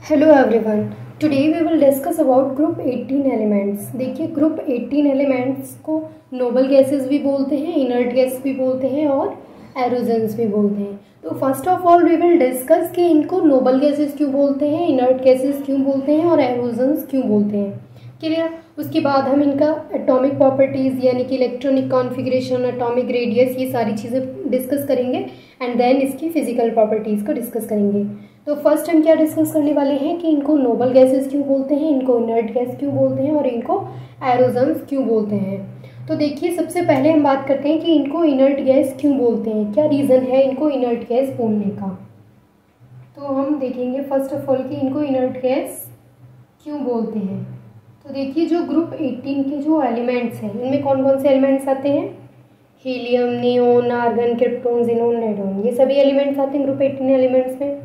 Hello everyone, today we will discuss about group 18 elements. देखिए, group 18 elements को noble gases भी बोलते हैं, इनर्ट गैस भी बोलते हैं और एरोजन्स भी बोलते हैं। तो first of all we will discuss कि इनको नोबल गैसेस क्यों बोलते हैं, इनर्ट गैसेस क्यों बोलते हैं और एरोजन्स क्यों बोलते हैं। क्लियर। उसके बाद हम इनका एटॉमिक प्रॉपर्टीज़ यानी कि इलेक्ट्रॉनिक कॉन्फ़िगरेशन, एटॉमिक रेडियस, ये सारी चीज़ें डिस्कस करेंगे एंड देन इसकी फिजिकल प्रॉपर्टीज़ को डिस्कस करेंगे। तो फर्स्ट हम क्या डिस्कस करने वाले हैं कि इनको नोबल गैसेस क्यों बोलते हैं, इनको इनर्ट गैस क्यों बोलते हैं और इनको एरोजन्स क्यों बोलते हैं। तो देखिए, सबसे पहले हम बात करते हैं कि इनको इनर्ट गैस क्यों बोलते हैं, क्या रीज़न है इनको इनर्ट गैस बोलने का। तो हम देखेंगे फर्स्ट ऑफ ऑल कि इनको इनर्ट गैस क्यों बोलते हैं। तो देखिए, जो ग्रुप 18 के जो एलिमेंट्स हैं इनमें कौन कौन से एलिमेंट्स आते हैं, helium, neon, argon, krypton, xenon, radon, ये सभी एलिमेंट्स आते हैं ग्रुप 18 एलिमेंट्स में।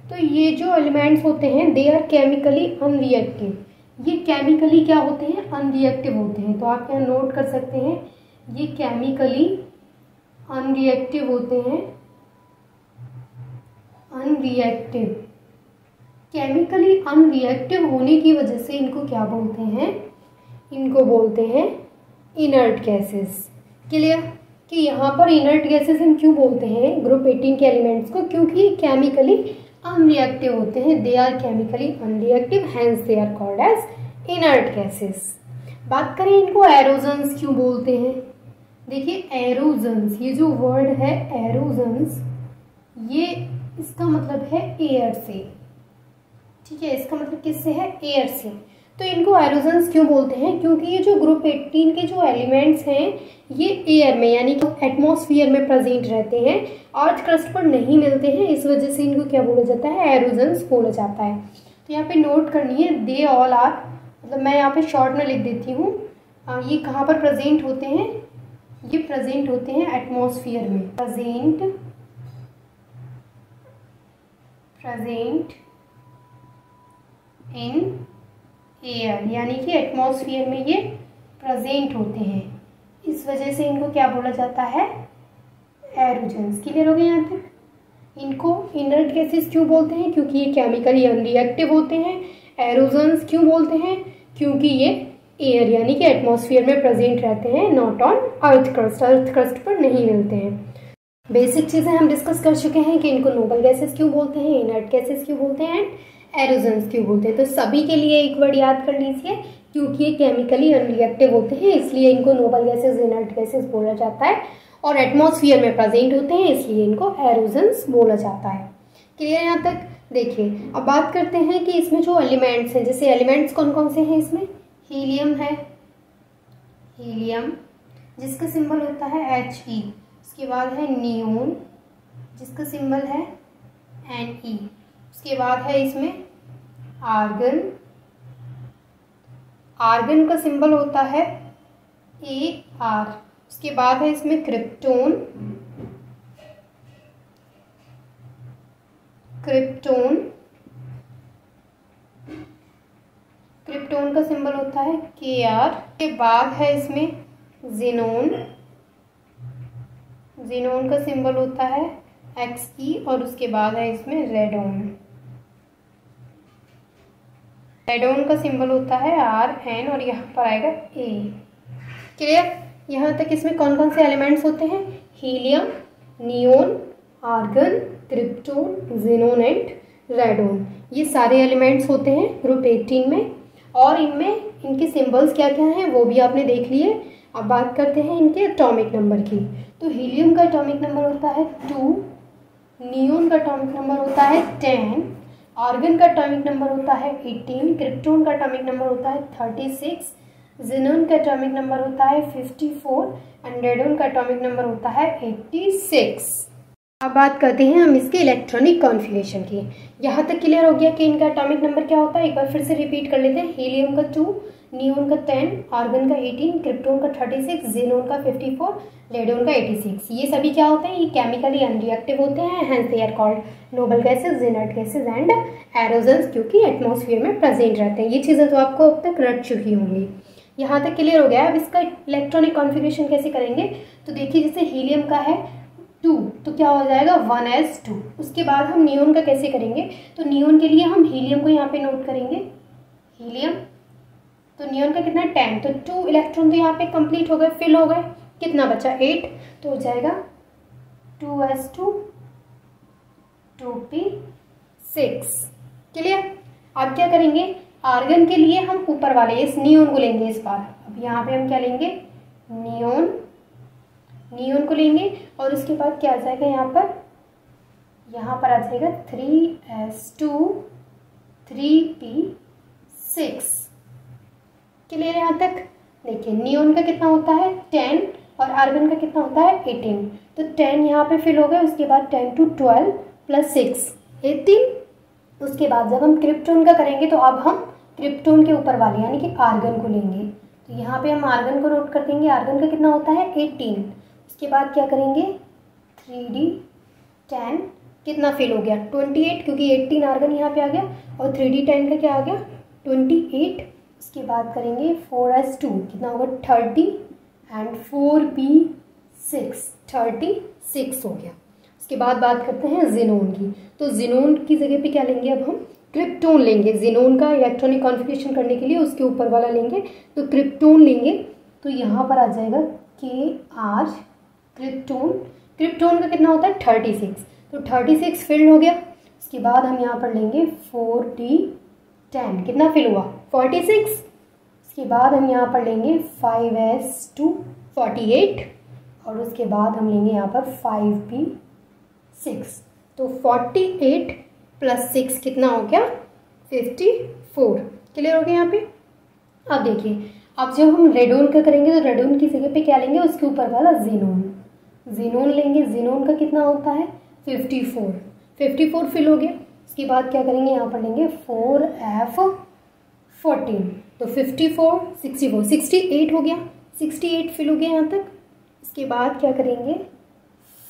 तो ये जो एलिमेंट्स होते हैं दे आर केमिकली अनरिएक्टिव। ये केमिकली क्या होते हैं, अनरिएक्टिव होते हैं। तो आप यहाँ नोट कर सकते हैं, ये केमिकली अनरिएक्टिव होते हैं। अनरिएक्टिव, केमिकली अनरिएक्टिव होने की वजह से इनको क्या बोलते हैं, इनको बोलते हैं इनर्ट गैसेस। क्लियर कि यहाँ पर इनर्ट गैसेस हम क्यों बोलते हैं ग्रुप 18 के एलिमेंट्स को, क्योंकि ये केमिकली अनरिएक्टिव होते हैं। They are chemically unreactive, hence they are called as inert gases. बात करें इनको एरोजन्स क्यों बोलते हैं। देखिए, एरोजन्स, ये जो वर्ड है एरोजन्स, ये इसका मतलब है एयर से। ठीक है, इसका मतलब किससे है, एयर से। तो इनको एरोजन्स क्यों बोलते हैं, क्योंकि ये जो ग्रुप 18 के जो एलिमेंट्स हैं ये एयर में यानी कि एटमॉस्फेयर में प्रेजेंट रहते हैं, अर्थ क्रस्ट पर नहीं मिलते हैं। इस वजह से इनको क्या बोला जाता है, एरोजन्स बोला जाता है। तो यहाँ पे नोट करनी है, दे ऑल आर, मतलब मैं यहाँ पे शॉर्ट में लिख देती हूँ। ये कहाँ पर प्रेजेंट होते हैं, ये प्रेजेंट होते हैं एटमॉस्फेयर में। प्रेजेंट इन एयर, यानी कि एटमॉस्फेयर में ये प्रेजेंट होते हैं। इस वजह से इनको क्या बोला जाता है, एरोजन्स। क्लियर हो गया यहाँ तक। इनको इनर्ट गैसेस क्यों बोलते हैं, क्योंकि ये केमिकली अनरिएक्टिव होते हैं। एरोजन्स क्यों बोलते हैं, क्योंकि ये एयर यानी कि एटमॉस्फेयर में प्रेजेंट रहते हैं, नॉट ऑन अर्थ क्रस्ट पर नहीं मिलते हैं। बेसिक चीज़ें हम डिस्कस कर चुके हैं कि इनको नोबल गैसेस क्यों बोलते हैं, इनर्ट गैसेस क्यों बोलते हैं एंड एरोजन्स क्यों बोलते हैं। तो सभी के लिए एक वर्ड याद कर लीजिए, क्योंकि ये केमिकली अनरिएक्टिव होते हैं इसलिए इनको नोबल गैसेस, इनर्ट गैसेस बोला जाता है, और एटमॉस्फेयर में प्रेजेंट होते हैं इसलिए इनको एरोजन्स बोला जाता है। क्लियर यहाँ तक। देखिए, अब बात करते हैं कि इसमें जो एलिमेंट्स हैं, जैसे एलिमेंट्स कौन कौन से हैं इसमें, हीलियम है, हीलियम जिसका सिंबल होता है He। उसके बाद है नियोन जिसका सिंबल है Ne। उसके बाद है इसमें आर्गन, आर्गन का सिंबल होता है Ar। उसके बाद है इसमें क्रिप्टोन, क्रिप्टोन का सिंबल होता है Kr। के बाद है इसमें जिनोन, जिनोन का सिंबल होता है Xe। और उसके बाद है इसमें रेडोन, रेडोन का सिंबल होता है Rn और यहाँ पर आएगा A। क्लियर। यहाँ तक इसमें कौन कौन से एलिमेंट्स होते हैं, helium, neon, argon, krypton, xenon and radon, ये सारे एलिमेंट्स होते हैं ग्रुप 18 में। और इनमें इनके सिंबल्स क्या क्या हैं वो भी आपने देख लिए। अब बात करते हैं इनके एटॉमिक नंबर की। तो हीलियम का एटॉमिक नंबर होता है 2, नियोन का एटॉमिक नंबर होता है 10, आर्गन का एटॉमिक नंबर होता है 18, क्रिप्टोन का एटॉमिक नंबर होता है 36, जिनोन का एटॉमिक नंबर होता है 54 एंड रेडोन का एटॉमिक नंबर होता है 86। अब बात करते हैं हम इसके इलेक्ट्रॉनिक कॉन्फ़िगरेशन की। यहाँ तक क्लियर हो गया कि इनका एटॉमिक नंबर क्या होता है, एक बार फिर से रिपीट कर लेते हैं। हीलियम का 2, नियोन का 10, आर्गन का 18, क्रिप्टोन का 36, जिनोन का 54, रेडोन का 86। ये सभी क्या होते हैं, ये केमिकली अनरिएक्टिव होते हैं, hence they are called noble gases, inert gases and aerogens, क्योंकि एटमॉस्फेयर में प्रेजेंट रहते हैं। ये चीज़ें तो आपको अब तक रट चुकी होंगी। यहाँ तक क्लियर हो गया। अब इसका इलेक्ट्रॉनिक कॉन्फ़िगरेशन कैसे करेंगे, तो देखिए जैसे हीलियम का है 2, तो क्या हो जाएगा 1s2। उसके बाद हम नियोन का कैसे करेंगे, तो नियोन के लिए हम हीलियम को यहाँ पे नोट करेंगे, हीलियम, तो नियोन का कितना 10, तो 2 इलेक्ट्रॉन तो यहाँ पे कंप्लीट हो गए, फिल हो गए, कितना बचा 8, तो हो जाएगा 2s2 2p6। क्लियर। अब क्या करेंगे, आर्गन के लिए हम ऊपर वाले इस नियोन को लेंगे इस बार। अब यहाँ पे हम क्या लेंगे, नियोन, नियोन को लेंगे और उसके बाद क्या आ जाएगा यहाँ पर आ जाएगा 3s2 3p6। क्लियर है यहाँ तक। देखिए नियोन का कितना होता है 10 और आर्गन का कितना होता है 18, तो 10 यहाँ पे फिल हो गया, उसके बाद 10 to 12 + 6 18। उसके बाद जब हम क्रिप्टोन का करेंगे तो अब हम क्रिप्टोन के ऊपर वाले यानी कि आर्गन को लेंगे, तो यहाँ पे हम आर्गन को नोट कर देंगे, आर्गन का कितना होता है 18। उसके बाद क्या करेंगे 3d10, कितना फिल हो गया 28, क्योंकि 18 आर्गन यहाँ पे आ गया और 3d10 का क्या आ गया 28। उसके बाद करेंगे 4s2, कितना होगा 30 एंड 4p6 36 हो गया। उसके बाद बात करते हैं जिनोन की, तो जिनोन की जगह पे क्या लेंगे, अब हम क्रिप्टोन लेंगे। जिनोन का इलेक्ट्रॉनिक कॉन्फ़िगरेशन करने के लिए उसके ऊपर वाला लेंगे, तो क्रिप्टोन लेंगे, तो यहाँ पर आ जाएगा Kr क्रिप्टोन। क्रिप्टोन का कितना होता है 36, तो 36 फिल्ड हो गया। उसके बाद हम यहाँ पर लेंगे 4d10, कितना फिल हुआ 46। उसके बाद हम यहाँ पर लेंगे 5s2 48 और उसके बाद हम लेंगे यहाँ पर 5p6, तो 48 + 6 कितना हो गया 54। क्लियर हो गया यहाँ पे। अब देखिए, अब जब हम रेडोन का करेंगे तो रेडोन की जगह पे क्या लेंगे, उसके ऊपर वाला जीनोन, जीनोन लेंगे। जीनोन का कितना होता है 54 फिल हो गया। उसके बाद क्या करेंगे, यहाँ पर लेंगे 4f14, तो 54 64 68 हो गया, 68 फिल हो गया यहाँ तक। इसके बाद क्या करेंगे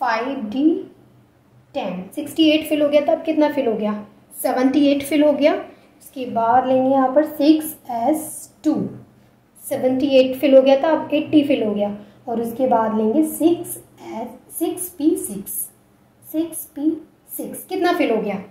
5d10, 68 फिल हो गया, तब कितना फिल हो गया 78 फिल हो गया। उसके बाद लेंगे यहाँ पर 6s2, 78 फिल हो गया था, अब 80 फिल हो गया। और उसके बाद लेंगे 6p6, कितना फिल हो गया,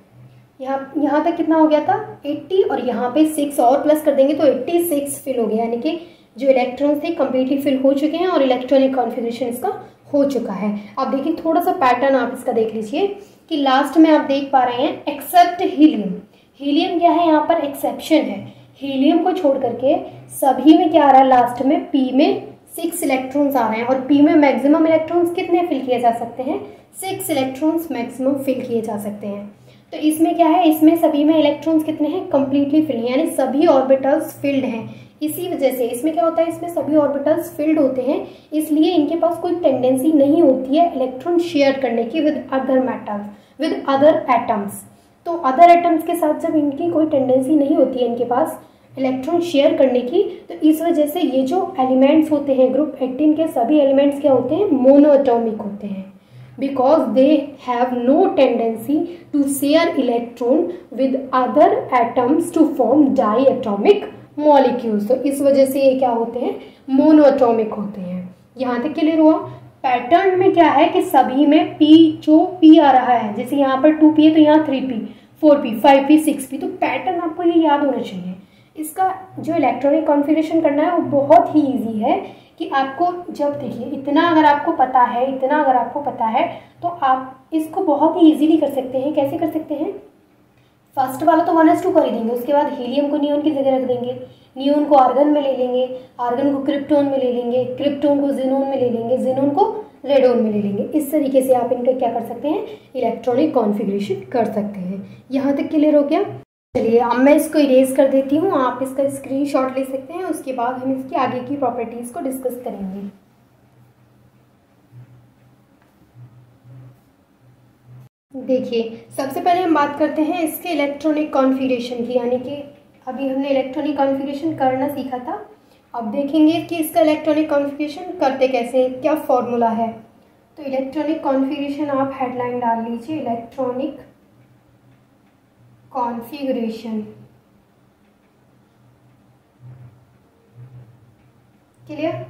यहाँ तक कितना हो गया था 80 और यहाँ पे 6 और प्लस कर देंगे तो 86 फिल हो गया, यानी कि जो इलेक्ट्रॉन्स थे कम्प्लीटली फिल हो चुके हैं और इलेक्ट्रॉनिक कॉन्फ़िगरेशन इसका हो चुका है। अब देखिए थोड़ा सा पैटर्न आप इसका देख लीजिए कि लास्ट में आप देख पा रहे हैं एक्सेप्ट हीलियम। हीलियम क्या है, यहाँ पर एक्सेप्शन है। हीलियम को छोड़ करके सभी में क्या आ रहा है, लास्ट में पी में 6 इलेक्ट्रॉन्स आ रहे हैं और पी में मैक्सिमम इलेक्ट्रॉन्स कितने फिल किए जा सकते हैं, 6 इलेक्ट्रॉन्स मैक्सिमम फिल किए जा सकते हैं। तो इसमें क्या है, इसमें सभी में इलेक्ट्रॉन्स कितने हैं, कम्प्लीटली फिल हैं, यानी सभी ऑर्बिटल्स फिल्ड हैं। इसी वजह से इसमें क्या होता है, इसमें सभी ऑर्बिटल्स फिल्ड होते हैं, इसलिए इनके पास कोई टेंडेंसी नहीं होती है इलेक्ट्रॉन शेयर करने की with other metals, with other atoms. तो अदर एटम्स के साथ जब इनकी कोई टेंडेंसी नहीं होती है इनके पास इलेक्ट्रॉन शेयर करने की, तो इस वजह से ये जो एलिमेंट्स होते हैं ग्रुप 18 के सभी एलिमेंट्स क्या होते हैं, मोनोएटॉमिक होते हैं, because they have no tendency to share electron with other atoms to form diatomic molecules। तो इस वजह से ये क्या होते हैं, मोनोएटॉमिक होते हैं। यहाँ तक क्लियर हुआ। पैटर्न में क्या है कि सभी में P, जो P आ रहा है, जैसे यहाँ पर 2P है तो यहाँ 3P 4P 5P 6P, तो पैटर्न आपको ये याद होना चाहिए। इसका जो इलेक्ट्रॉनिक कॉन्फ़िगरेशन करना है वो बहुत ही ईजी है कि आपको जब देखिए इतना अगर आपको पता है तो आप इसको बहुत ही इजीली कर सकते हैं। कैसे कर सकते हैं, फर्स्ट वाला तो 1s2 कर ही देंगे, उसके बाद हीलियम को नियोन की जगह रख देंगे, नियोन को आर्गन में ले लेंगे, आर्गन को क्रिप्टोन में ले लेंगे, क्रिप्टोन को जिनोन में ले लेंगे, जिनोन को रेडोन में ले लेंगे। इस तरीके से आप इनका क्या कर सकते हैं, इलेक्ट्रॉनिक कॉन्फ़िगरेशन कर सकते हैं। यहाँ तक क्लियर हो गया। चलिए अब मैं इसको इरेज कर देती हूँ, आप इसका स्क्रीनशॉट ले सकते हैं, उसके बाद हम इसकी आगे की प्रॉपर्टीज़ को डिस्कस करेंगे। देखिए सबसे पहले हम बात करते हैं इसके इलेक्ट्रॉनिक कॉन्फ़िगरेशन की, यानी कि अभी हमने इलेक्ट्रॉनिक कॉन्फ़िगरेशन करना सीखा था, अब देखेंगे कि इसका इलेक्ट्रॉनिक कॉन्फ़िगरेशन करते कैसे, क्या फॉर्मूला है। तो इलेक्ट्रॉनिक कॉन्फ़िगरेशन आप हेडलाइन डाल लीजिए, इलेक्ट्रॉनिक कॉन्फ़िगरेशन। क्लियर,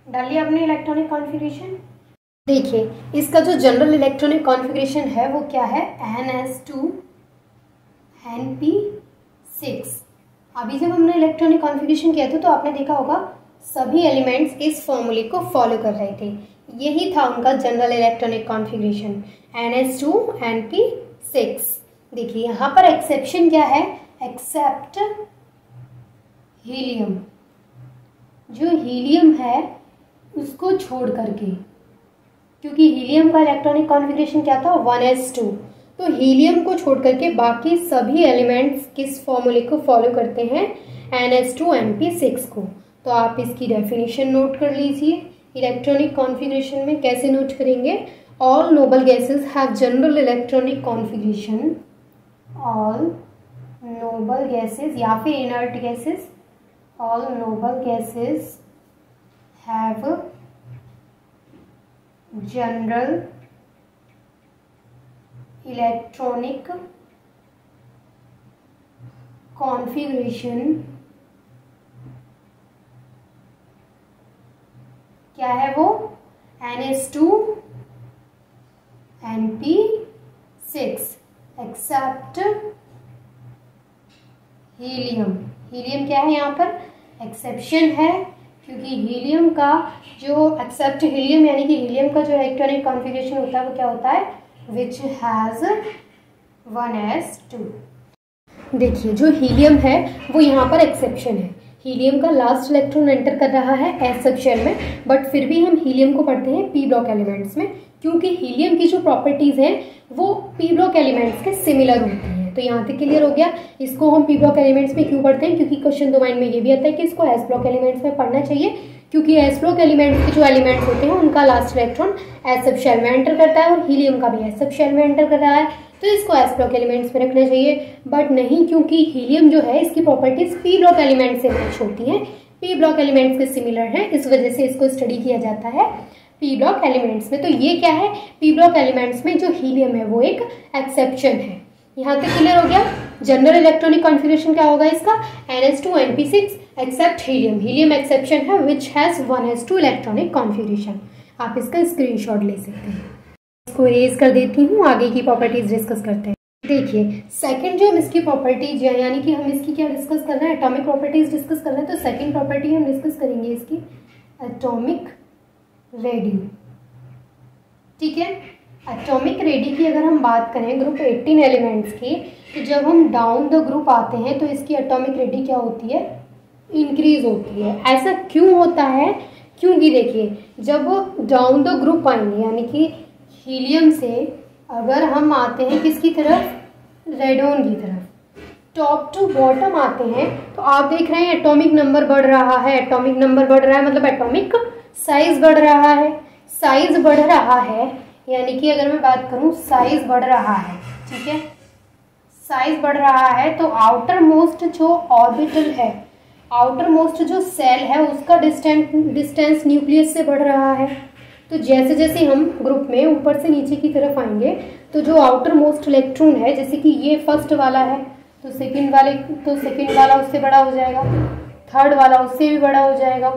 डालिए अपने इलेक्ट्रॉनिक कॉन्फ़िगरेशन। देखिए इसका जो जनरल इलेक्ट्रॉनिक कॉन्फ़िगरेशन है वो क्या है, NS2 NP6। अभी जब हमने इलेक्ट्रॉनिक कॉन्फ़िगरेशन किया था तो आपने देखा होगा सभी एलिमेंट्स इस फॉर्मूले को फॉलो कर रहे थे, यही था उनका general electronic configuration NS2 NP6। देखिए यहाँ पर एक्सेप्शन क्या है, एक्सेप्ट हीलियम, जो हीलियम है उसको छोड़ करके, क्योंकि हीलियम का इलेक्ट्रॉनिक कॉन्फ़िगरेशन क्या था 1s2, तो हीलियम को छोड़ करके बाकी सभी एलिमेंट्स किस फॉर्मूले को फॉलो करते हैं, NS2 NP6 को। तो आप इसकी डेफिनेशन नोट कर लीजिए। इलेक्ट्रॉनिक कॉन्फ़िगरेशन में कैसे नोट करेंगे, all noble gases have general electronic configuration, all noble gases या फिर inert gases, all noble gases have general electronic configuration, क्या है वो, NS2 NP6 accept helium. Helium क्या है यहाँ पर, एक्सेप्शन है, क्योंकि हीलियम का जो एक्सेप्ट हीलियम यानी कि हीलियम का जो इलेक्ट्रॉनिक कॉन्फ़िगरेशन होता है वो क्या होता है, विच हैज़ 1s2। देखिए जो हीलियम है वो यहाँ पर एक्सेप्शन है, हीलियम का लास्ट इलेक्ट्रॉन एंटर कर रहा है एस सब शेल में, बट फिर भी हम हीलियम को पढ़ते हैं पी ब्लॉक एलिमेंट्स में, क्योंकि हीलियम की जो प्रॉपर्टीज़ हैं वो पी ब्लॉक एलिमेंट्स के सिमिलर होती हैं। तो यहाँ तक क्लियर हो गया। इसको हम पी ब्लॉक एलिमेंट्स में क्यों पढ़ते हैं, क्योंकि क्वेश्चन डोमेन में ये भी आता है कि इसको एस ब्लॉक एलिमेंट्स में पढ़ना चाहिए, क्योंकि एस ब्लॉक एलिमेंट्स के जो एलिमेंट्स होते हैं उनका last electron s sub shell में एंटर करता है और हीलियम का भी एस सब शेल में एंटर कर रहा है, तो इसको एस ब्लॉक एलिमेंट्स में रखना चाहिए। बट नहीं, क्योंकि हीलियम जो है इसकी प्रॉपर्टीज पी ब्लॉक एलिमेंट से मैच होती हैं, पी ब्लॉक एलिमेंट्स के सिमिलर हैं, इस वजह से इसको स्टडी किया जाता है पी ब्लॉक एलिमेंट्स में। तो ये क्या है, पी ब्लॉक एलिमेंट्स में जो हीलियम है वो एक एक्सेप्शन है। यहाँ तक क्लियर हो गया। जनरल इलेक्ट्रॉनिक कॉन्फ़िगरेशन क्या होगा इसका, NS2 NP6 accept helium, helium exception है which has 1s2 electronic configuration. आप इसका स्क्रीनशॉट ले सकते हैं। इसको इरेज कर देती हूँ, आगे की प्रॉपर्टीज डिस्कस करते हैं। देखिए सेकंड जो हम इसकी प्रॉपर्टीज यानी कि हम इसकी क्या डिस्कस कर रहे हैं, एटॉमिक प्रॉपर्टीज डिस्कस कर रहे हैं। तो सेकंड प्रॉपर्टी हम डिस्कस करेंगे इसकी एटॉमिक रेडी। ठीक है, एटॉमिक रेडी की अगर हम बात करें ग्रुप 18 एलिमेंट्स की, तो जब हम डाउन द ग्रुप आते हैं तो इसकी एटॉमिक रेडी क्या होती है, इंक्रीज होती है। ऐसा क्यों होता है, क्योंकि देखिए जब डाउन द ग्रुप आएंगे यानी कि हीलियम से अगर हम आते हैं किसकी तरफ, रेडोन की तरफ, टॉप टू बॉटम आते हैं, तो आप देख रहे हैं एटॉमिक नंबर बढ़ रहा है, एटॉमिक नंबर बढ़ रहा है मतलब एटॉमिक साइज बढ़ रहा है, साइज बढ़ रहा है यानी कि अगर मैं बात करूं साइज बढ़ रहा है, ठीक है, साइज बढ़ रहा है तो आउटर मोस्ट जो ऑर्बिटल है, आउटर मोस्ट जो सेल है उसका डिस्टेंस न्यूक्लियस से बढ़ रहा है। तो जैसे जैसे हम ग्रुप में ऊपर से नीचे की तरफ आएंगे तो जो आउटर मोस्ट इलेक्ट्रॉन है, जैसे कि ये फर्स्ट वाला है तो सेकंड वाला उससे बड़ा हो जाएगा, थर्ड वाला उससे भी बड़ा हो जाएगा।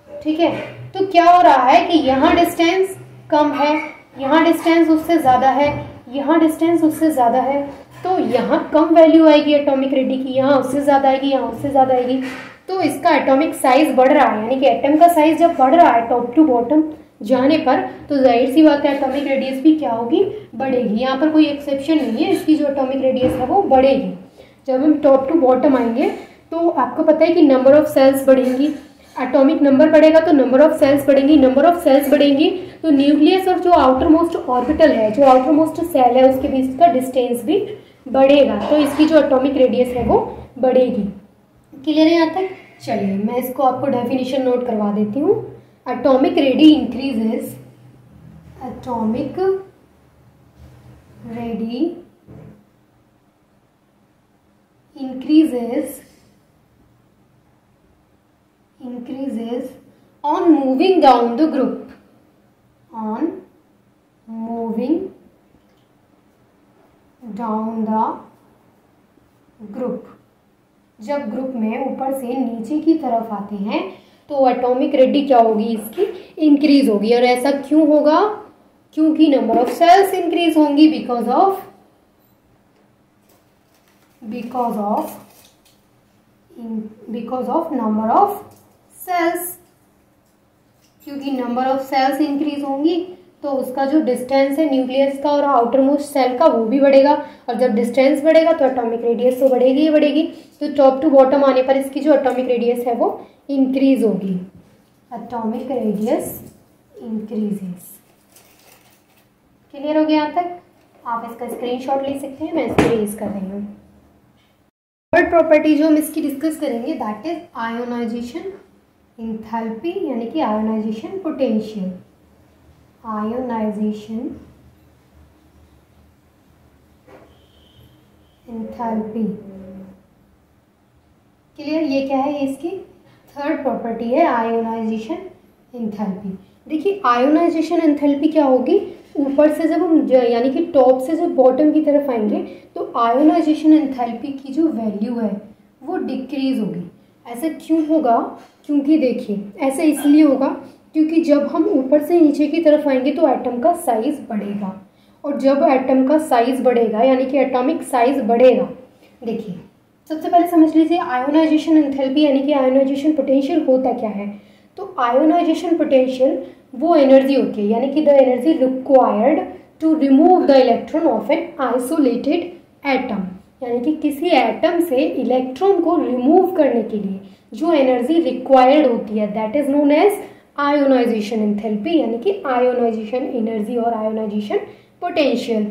ठीक है, तो क्या हो रहा है कि यहाँ डिस्टेंस कम है, यहाँ डिस्टेंस उससे ज़्यादा है, यहाँ डिस्टेंस उससे ज़्यादा है, तो यहाँ कम वैल्यू आएगी एटॉमिक रेडी की, यहाँ उससे ज़्यादा आएगी, यहाँ उससे ज़्यादा आएगी। तो इसका एटॉमिक साइज बढ़ रहा है, यानी कि एटम का साइज जब बढ़ रहा है टॉप टू बॉटम जाने पर, तो जाहिर सी बात है एटॉमिक रेडियस भी क्या होगी, बढ़ेगी। यहाँ पर कोई एक्सेप्शन नहीं है, इसकी जो एटॉमिक रेडियस है वो बढ़ेगी। जब हम टॉप टू बॉटम आएंगे तो आपको पता है कि नंबर ऑफ सेल्स बढ़ेंगी, एटॉमिक नंबर बढ़ेगा तो नंबर ऑफ सेल्स बढ़ेंगी, नंबर ऑफ सेल्स बढ़ेंगी तो न्यूक्लियस और जो आउटर मोस्ट ऑर्बिटल है, जो आउटर मोस्ट सेल है, उसके बीच का डिस्टेंस भी बढ़ेगा, तो इसकी जो एटॉमिक रेडियस है वो बढ़ेगी। क्लियर है यहाँ तक? चलिए मैं इसको आपको डेफिनेशन नोट करवा देती हूँ। Atomic ready increases, atomic ready increases on moving down the group, on moving down the group। जब ग्रुप में ऊपर से नीचे की तरफ आते हैं तो एटॉमिक रेडी क्या होगी, इसकी इंक्रीज होगी। और ऐसा क्यों होगा? क्योंकि नंबर ऑफ सेल्स इंक्रीज होंगी because of number of shells. क्योंकि नंबर ऑफ सेल्स इंक्रीज होंगी तो उसका जो डिस्टेंस है न्यूक्लियस का और आउटर मोस्ट सेल का वो भी बढ़ेगा, और जब डिस्टेंस बढ़ेगा तो एटॉमिक रेडियस तो बढ़ेगी ही बढ़ेगी। तो टॉप टू बॉटम आने पर इसकी जो एटॉमिक रेडियस है वो इंक्रीज होगी। Atomic radius increases. क्लियर हो गया यहाँ तक? आप इसका स्क्रीनशॉट ले सकते हैं, मैं इसको रेज कर रही हूँ। थर्ड प्रॉपर्टी जो हम इसकी डिस्कस करेंगे दैट इज आयोनाइजेशन एंथैल्पी, यानी कि ionization potential. Ionisation enthalpy. Clear? ये क्या है? इसकी थर्ड प्रॉपर्टी है आयोनाइजेशन एंथैल्पी। देखिए आयोनाइजेशन एंथैल्पी क्या होगी, ऊपर से जब हम यानी कि टॉप से जब बॉटम की तरफ आएंगे तो आयोनाइजेशन एंथैल्पी की जो वैल्यू है वो डिक्रीज होगी। ऐसा क्यों होगा? क्योंकि देखिए ऐसा इसलिए होगा क्योंकि जब हम ऊपर से नीचे की तरफ आएंगे तो एटम का साइज बढ़ेगा, और जब एटम का साइज बढ़ेगा यानी कि एटॉमिक साइज बढ़ेगा, देखिए सबसे पहले समझ लीजिए आयोनाइजेशन एंथैल्पी यानी कि आयोनाइजेशन पोटेंशियल होता क्या है। तो आयोनाइजेशन पोटेंशियल वो एनर्जी होती है यानी कि the energy required to remove the electron of an isolated atom, यानी कि किसी एटम से इलेक्ट्रॉन को रिमूव करने के लिए जो एनर्जी रिक्वायर्ड होती है that is known as ionization enthalpy, यानी कि आयोनाइजेशन एनर्जी और आयोनाइजेशन पोटेंशियल।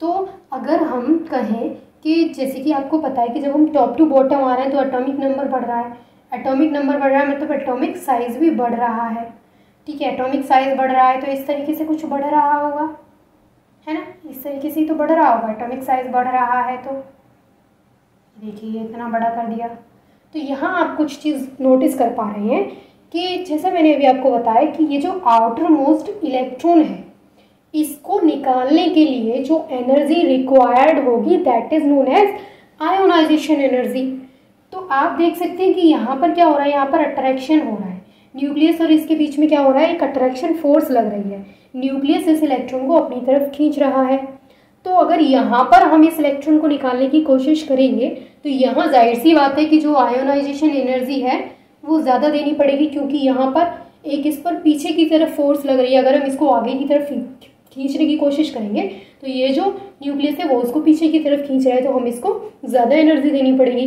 तो अगर हम कहें कि जैसे कि आपको पता है कि जब हम टॉप टू बॉटम आ रहे हैं तो एटॉमिक नंबर बढ़ रहा है, एटॉमिक नंबर बढ़ रहा है मतलब एटॉमिक साइज भी बढ़ रहा है। ठीक है, एटॉमिक साइज बढ़ रहा है तो इस तरीके से कुछ बढ़ रहा होगा, है ना, इस तरीके से तो बढ़ रहा होगा। एटॉमिक साइज बढ़ रहा है तो देखिए इतना बड़ा कर दिया। तो यहाँ आप कुछ चीज़ नोटिस कर पा रहे हैं कि जैसा मैंने अभी आपको बताया कि ये जो आउटर मोस्ट इलेक्ट्रॉन है इसको निकालने के लिए जो एनर्जी रिक्वायर्ड होगी that is known as ionization energy. तो आप देख सकते हैं कि यहाँ पर क्या हो रहा है, यहाँ पर अट्रैक्शन हो रहा है न्यूक्लियस और इसके बीच में क्या हो रहा है, एक अट्रैक्शन फोर्स लग रही है। न्यूक्लियस इस इलेक्ट्रॉन को अपनी तरफ खींच रहा है। तो अगर यहाँ पर हम इस इलेक्ट्रॉन को निकालने की कोशिश करेंगे तो यहाँ जाहिर सी बात है कि जो आयोनाइजेशन एनर्जी है वो ज़्यादा देनी पड़ेगी, क्योंकि यहाँ पर एक इस पर पीछे की तरफ फोर्स लग रही है। अगर हम इसको आगे की तरफ खींचने की कोशिश करेंगे तो ये जो न्यूक्लियस है वो उसको पीछे की तरफ खींच रहा है, तो हम इसको ज़्यादा एनर्जी देनी पड़ेगी।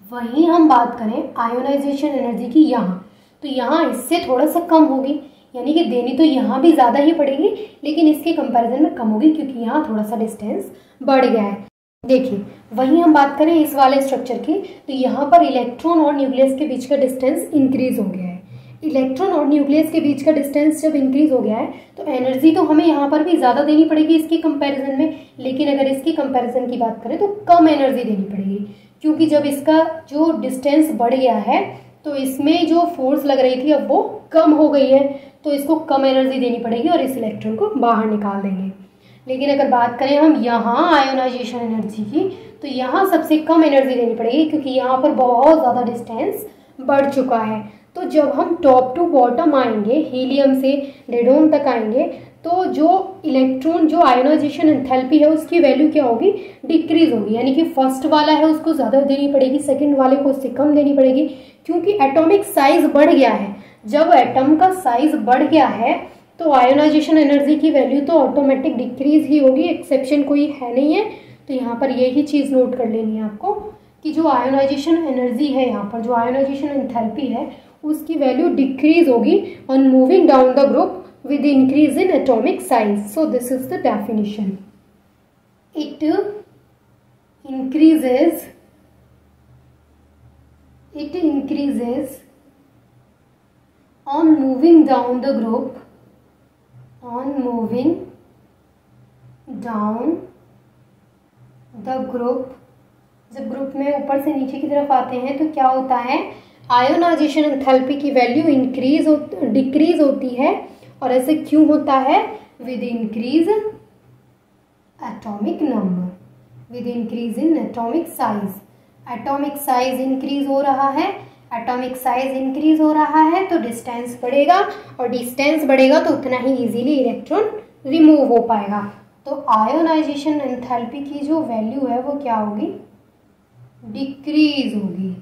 वहीं हम बात करें आयोनाइजेशन एनर्जी की यहाँ, तो यहाँ इससे थोड़ा सा कम होगी, यानी कि देनी तो यहाँ भी ज़्यादा ही पड़ेगी लेकिन इसके कंपैरिजन में कम होगी क्योंकि यहाँ थोड़ा सा डिस्टेंस बढ़ गया है। देखिए वहीं हम बात करें इस वाले स्ट्रक्चर की तो यहाँ पर इलेक्ट्रॉन और न्यूक्लियस के बीच का डिस्टेंस इंक्रीज हो गया है। इलेक्ट्रॉन और न्यूक्लियस के बीच का डिस्टेंस जब इंक्रीज हो गया है तो एनर्जी तो हमें यहाँ पर भी ज़्यादा देनी पड़ेगी इसके कंपैरिजन में, लेकिन अगर इसकी कंपैरिजन की बात करें तो कम एनर्जी देनी पड़ेगी, क्योंकि जब इसका जो डिस्टेंस बढ़ गया है तो इसमें जो फोर्स लग रही थी अब वो कम हो गई है, तो इसको कम एनर्जी देनी पड़ेगी और इस इलेक्ट्रॉन को बाहर निकाल देंगे। लेकिन अगर बात करें हम यहाँ आयोनाइजेशन एनर्जी की तो यहाँ सबसे कम एनर्जी देनी पड़ेगी क्योंकि यहाँ पर बहुत ज़्यादा डिस्टेंस बढ़ चुका है। तो जब हम टॉप टू बॉटम आएंगे, हीलियम से रेडोन तक आएंगे, तो जो इलेक्ट्रॉन जो आयोनाइजेशन एंथैल्पी है उसकी वैल्यू क्या होगी, डिक्रीज होगी, यानी कि फर्स्ट वाला है उसको ज़्यादा देनी पड़ेगी, सेकंड वाले को उससे कम देनी पड़ेगी, क्योंकि एटॉमिक साइज बढ़ गया है। जब एटम का साइज बढ़ गया है तो आयोनाइजेशन एनर्जी की वैल्यू तो ऑटोमेटिक डिक्रीज ही होगी, एक्सेप्शन कोई है नहीं है। तो यहाँ पर यही चीज़ नोट कर लेनी है आपको कि जो आयोनाइजेशन एनर्जी है, यहाँ पर जो आयोनाइजेशन एंथैल्पी है उसकी वैल्यू डिक्रीज होगी on moving down the group with increase in atomic size. So this is the definition. It increases on moving down the group, on moving down the group. जब group में ऊपर से नीचे की तरफ आते हैं तो क्या होता है, आयोनाइजेशन एंथैल्पी की वैल्यू डिक्रीज होती है। और ऐसे क्यों होता है, with increase atomic number, with increase in atomic size. Atomic size increase हो रहा है एटॉमिक साइज इंक्रीज हो रहा है तो डिस्टेंस बढ़ेगा, और डिस्टेंस बढ़ेगा तो उतना ही इजीली इलेक्ट्रॉन रिमूव हो पाएगा। तो आयोनाइजेशन एंथैल्पी की जो वैल्यू है वो क्या होगी, डिक्रीज होगी।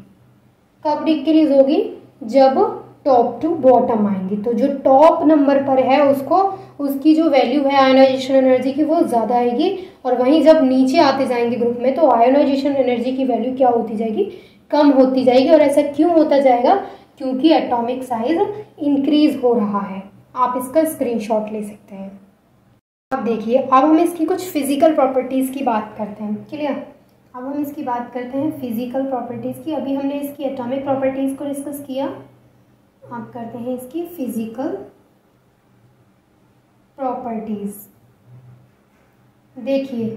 कब डिक्रीज होगी, जब टॉप टू बॉटम आएंगे। तो जो टॉप नंबर पर है उसको, उसकी जो वैल्यू है आयोनाइजेशन एनर्जी की वो ज़्यादा आएगी, और वहीं जब नीचे आते जाएंगे ग्रुप में तो आयोनाइजेशन एनर्जी की वैल्यू क्या होती जाएगी, कम होती जाएगी। और ऐसा क्यों होता जाएगा, क्योंकि एटॉमिक साइज इंक्रीज हो रहा है। आप इसका स्क्रीनशॉट ले सकते हैं। अब देखिए, अब हम इसकी कुछ फिजिकल प्रॉपर्टीज़ की बात करते हैं। क्लियर, अब हम इसकी बात करते हैं फिजिकल प्रॉपर्टीज़ की। अभी हमने इसकी एटॉमिक प्रॉपर्टीज़ को डिस्कस किया, आप करते हैं इसकी फिजिकल प्रॉपर्टीज़। देखिए,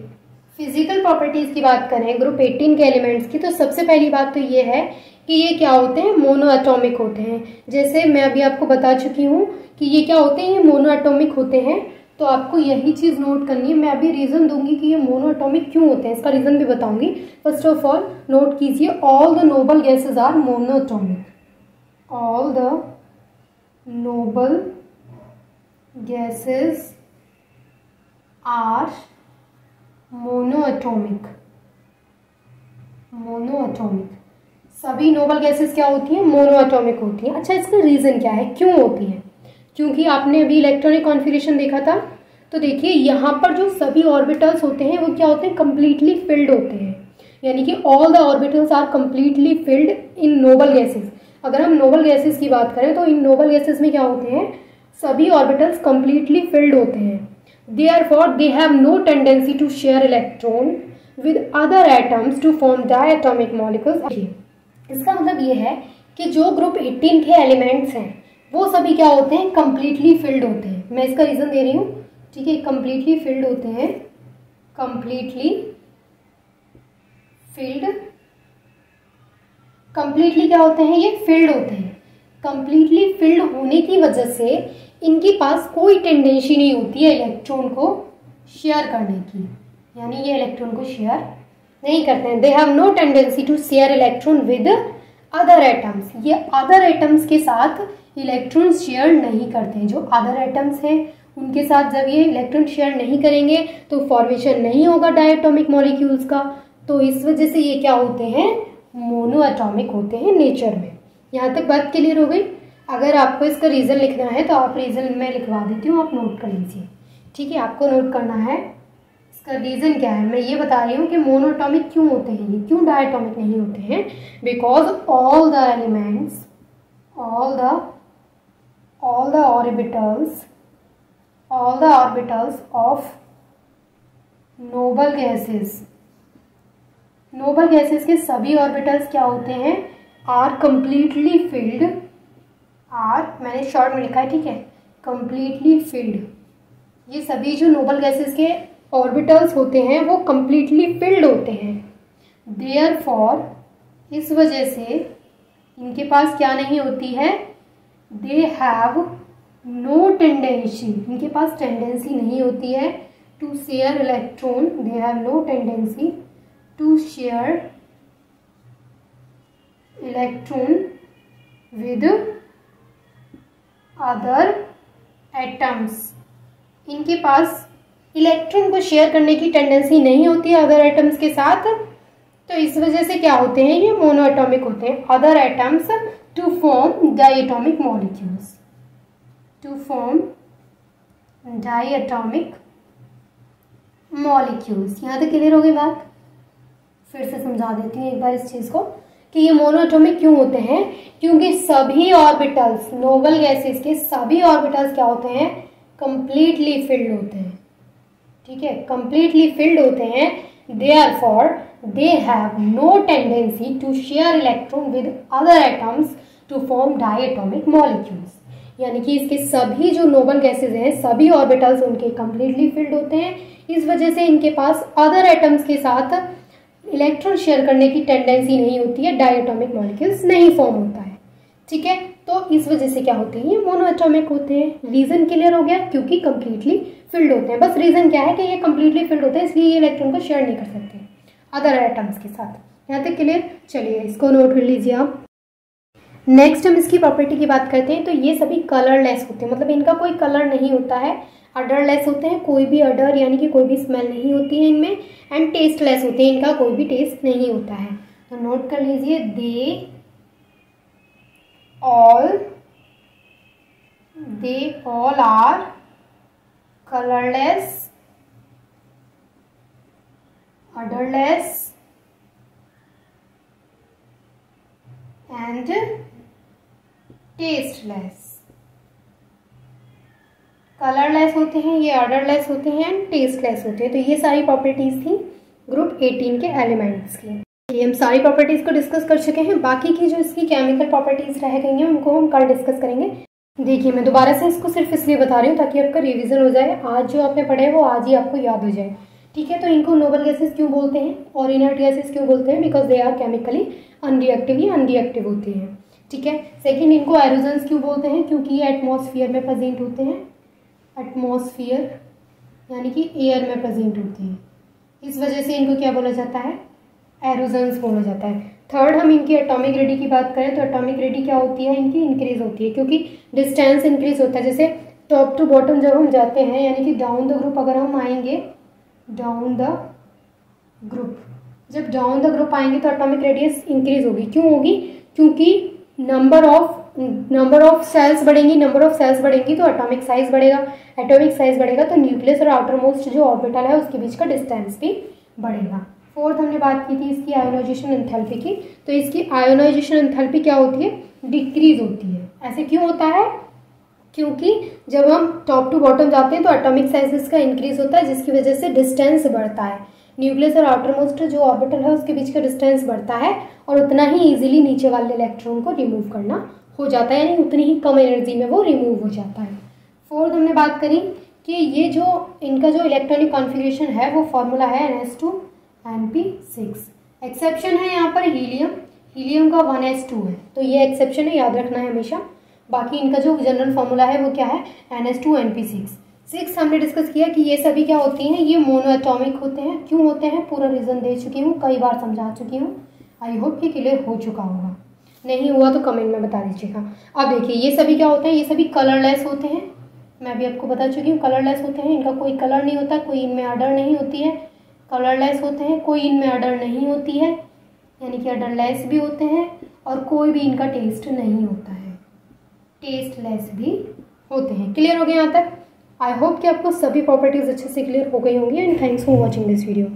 फिजिकल प्रॉपर्टीज़ की बात करें ग्रुप 18 के एलिमेंट्स की, तो सबसे पहली बात तो ये है कि ये क्या होते हैं, मोनो एटॉमिक होते हैं। जैसे मैं अभी आपको बता चुकी हूँ कि ये क्या होते हैं, ये मोनो एटॉमिक होते हैं। तो आपको यही चीज़ नोट करनी है। मैं अभी रीज़न दूंगी कि ये मोनो एटॉमिक क्यों होते हैं, इसका रीज़न भी बताऊंगी। फर्स्ट ऑफ ऑल नोट कीजिए, all the noble gases are monoatomic. All the noble gases are monoatomic। Monoatomic, सभी नोबल गैसेस क्या होती हैं, मोनोएटॉमिक होती हैं। अच्छा, इसका रीज़न क्या है, क्यों होती हैं? क्योंकि आपने अभी इलेक्ट्रॉनिक कॉन्फ़िगरेशन देखा था, तो देखिए यहाँ पर जो सभी ऑर्बिटल्स होते हैं वो क्या होते हैं, कंप्लीटली फिल्ड होते हैं। यानी कि all the orbitals are completely filled in noble gases. अगर हम नोबल गैसेस की बात करें तो इन नोबल गैसेस में क्या होते हैं, सभी ऑर्बिटल्स कंप्लीटली फिल्ड होते हैं। Therefore they have no tendency to share electron with other atoms to form diatomic molecules. इसका मतलब ये है कि जो ग्रुप 18 के एलिमेंट्स हैं वो सभी क्या होते हैं, कंप्लीटली फिल्ड होते हैं। मैं इसका रीज़न दे रही हूँ, ठीक है। कंप्लीटली फिल्ड होते हैं, कंप्लीटली फिल्ड, कंप्लीटली क्या होते हैं, ये फिल्ड होते हैं। कंप्लीटली फिल्ड होने की वजह से इनके पास कोई टेंडेंसी नहीं होती है इलेक्ट्रॉन को शेयर करने की, यानी ये इलेक्ट्रॉन को शेयर नहीं करते हैं। They have no tendency to share electron with other atoms. ये अदर एटम्स के साथ इलेक्ट्रॉन शेयर नहीं करते हैं। जो अदर एटम्स हैं उनके साथ जब ये इलेक्ट्रॉन शेयर नहीं करेंगे तो फॉर्मेशन नहीं होगा डायटॉमिक मॉलिक्यूल्स का। तो इस वजह से ये क्या होते हैं, मोनो एटॉमिक होते हैं नेचर में। यहाँ तक बात क्लियर हो गई। अगर आपको इसका रीज़न लिखना है तो आप रीज़न मैं लिखवा देती हूँ, आप नोट कर लीजिए, ठीक है। आपको नोट करना है इसका रीज़न क्या है। मैं ये बता रही हूँ कि मोनो एटॉमिक क्यों होते हैं, ये क्यों डायटॉमिक नहीं होते हैं। Because all the elements, all the orbitals of noble gases के सभी ऑर्बिटल्स क्या होते हैं, आर कंप्लीटली फिल्ड। आर मैंने शॉर्ट में लिखा है, ठीक है, कंप्लीटली फिल्ड। ये सभी जो नोबल गैसेस के ऑर्बिटल्स होते हैं वो कंप्लीटली फिल्ड होते हैं। देयरफॉर इस वजह से इनके पास क्या नहीं होती है, दे हैव नो टेंडेंसी, इनके पास टेंडेंसी नहीं होती है to share electron. They have no tendency to share electron with other atoms. इनके पास इलेक्ट्रॉन को शेयर करने की टेंडेंसी नहीं होती है अदर एटम्स के साथ। तो इस वजह से क्या होते हैं, ये मोनोएटॉमिक होते हैं। Other atoms to form diatomic molecules, to form diatomic molecules. यहाँ तक क्लियर हो गई बात। फिर से समझा देती हूँ एक बार इस चीज़ को कि ये मोनोएटॉमिक क्यों होते हैं, क्योंकि सभी ऑर्बिटल्स, नोबल गैसेस के सभी ऑर्बिटल्स क्या होते हैं, कंप्लीटली फिल्ड होते हैं, ठीक है, कंप्लीटली फिल्ड होते हैं। Therefore they have no tendency to share electron with other atoms to form diatomic molecules. यानी कि इसके सभी जो नोबल गैसेस हैं, सभी ऑर्बिटल्स उनके कंप्लीटली फिल्ड होते हैं। इस वजह से इनके पास अदर एटम्स के साथ इलेक्ट्रॉन शेयर करने की टेंडेंसी नहीं होती है, डायटॉमिक मॉलिक्यूल्स नहीं फॉर्म होता है, ठीक है। तो इस वजह से क्या होते हैं, ये मोनोएटॉमिक होते हैं। रीज़न क्लियर हो गया, क्योंकि कंप्लीटली फिल्ड होते हैं। बस रीज़न क्या है कि ये कंप्लीटली फिल्ड होते हैं, इसलिए ये इलेक्ट्रॉन को शेयर नहीं कर सकते अदर एटम्स के साथ। यहाँ तक क्लियर। चलिए इसको नोट कर लीजिए आप। नेक्स्ट हम इसकी प्रॉपर्टी की बात करते हैं। तो ये सभी कलरलेस होते हैं, मतलब इनका कोई कलर नहीं होता है। अडरलेस होते हैं, कोई भी अडर यानी कि कोई भी स्मेल नहीं होती है इनमें। एंड टेस्टलेस होते हैं, इनका कोई भी टेस्ट नहीं होता है। तो नोट कर लीजिए, they all are colourless, odourless and tasteless. Colourless होते हैं, ये ऑर्डरलेस होते हैं एंड टेस्टलेस होते हैं। तो ये सारी प्रॉपर्टीज थी ग्रुप 18 के एलिमेंट्स की। ये हम सारी प्रॉपर्टीज को डिस्कस कर चुके हैं। बाकी की जो इसकी केमिकल प्रॉपर्टीज रह गई हैं उनको हम कल डिस्कस करेंगे। देखिए, मैं दोबारा से इसको सिर्फ इसलिए बता रही हूँ ताकि आपका रिवीजन हो जाए। आज जो आपने पढ़ा है वो आज ही आपको याद हो जाए, ठीक है। तो इनको नोबल गैसेस क्यों बोलते हैं और इनर्ट गैसेस क्यों बोलते हैं? Because they are chemically unreactive, ये अनरिएक्टिव होती हैं, ठीक है। सेकेंड, इनको एरोजन्स क्यों बोलते हैं? क्योंकि ये एटमॉस्फेयर में प्रेजेंट होते हैं। एटमॉस्फेयर यानी कि एयर में प्रेजेंट होते हैं, इस वजह से इनको क्या बोला जाता है? एरोजन्स बोला जाता है। थर्ड, हम इनकी एटॉमिक रेडी की बात करें तो एटॉमिक रेडी क्या होती है? इनकी इंक्रीज होती है, क्योंकि डिस्टेंस इंक्रीज होता है। जैसे टॉप टू बॉटम जब हम जाते हैं, यानी कि डाउन द ग्रुप अगर हम आएंगे, डाउन द ग्रुप, जब डाउन द ग्रुप आएंगे तो एटॉमिक रेडियस इंक्रीज होगी। क्यों होगी? क्योंकि नंबर ऑफ सेल्स बढ़ेंगी, नंबर ऑफ सेल्स बढ़ेंगी तो एटॉमिक साइज बढ़ेगा, एटॉमिक साइज बढ़ेगा तो न्यूक्लियस और आउटर मोस्ट जो ऑर्बिटल है उसके बीच का डिस्टेंस भी बढ़ेगा। फोर्थ, हमने बात की थी इसकी आयोनाइजेशन एंथैल्पी की। तो इसकी आयोनाइजेशन एंथैल्पी क्या होती है? डिक्रीज होती है। ऐसे क्यों होता है? क्योंकि जब हम टॉप टू बॉटम जाते हैं तो एटॉमिक साइज इसका इंक्रीज होता है, जिसकी वजह से डिस्टेंस बढ़ता है। न्यूक्लियस और आउटर मोस्ट जो ऑर्बिटल है उसके बीच का डिस्टेंस बढ़ता है और उतना ही इजीली नीचे वाले इलेक्ट्रॉन को रिमूव करना हो जाता है, यानी उतनी ही कम एनर्जी में वो रिमूव हो जाता है। फोर्थ, हमने बात करी कि ये जो इनका जो इलेक्ट्रॉनिक कॉन्फ़िगरेशन है वो फॉर्मूला है NS2Np6। एक्सेप्शन है यहाँ पर हीलियम का 1s2 है, तो ये एक्सेप्शन है, याद रखना है हमेशा। बाकी इनका जो जनरल फॉर्मूला है वो क्या है? NS2Np6। सिक्स, हमने डिस्कस किया कि ये सभी क्या होती हैं? ये मोनो एटॉमिक होते हैं। क्यों होते हैं? पूरा रीज़न दे चुकी हूँ, कई बार समझा चुकी हूँ। आई होप कि क्लियर हो चुका होगा, नहीं हुआ तो कमेंट में बता दीजिएगा। अब देखिए, ये सभी क्या होते हैं? ये सभी कलरलेस होते हैं। मैं भी आपको बता चुकी हूँ, कलरलेस होते हैं, इनका कोई कलर नहीं होता, कोई इनमें अडर नहीं होती है। कलरलेस होते हैं, कोई इनमें अडर नहीं होती है, यानी कि अडरलेस भी होते हैं, और कोई भी इनका टेस्ट नहीं होता है, टेस्टलेस भी होते हैं। क्लियर हो गया यहाँ तक? आई होप कि आपको सभी प्रॉपर्टीज अच्छे से क्लियर हो गई होंगी। And thanks for watching this video.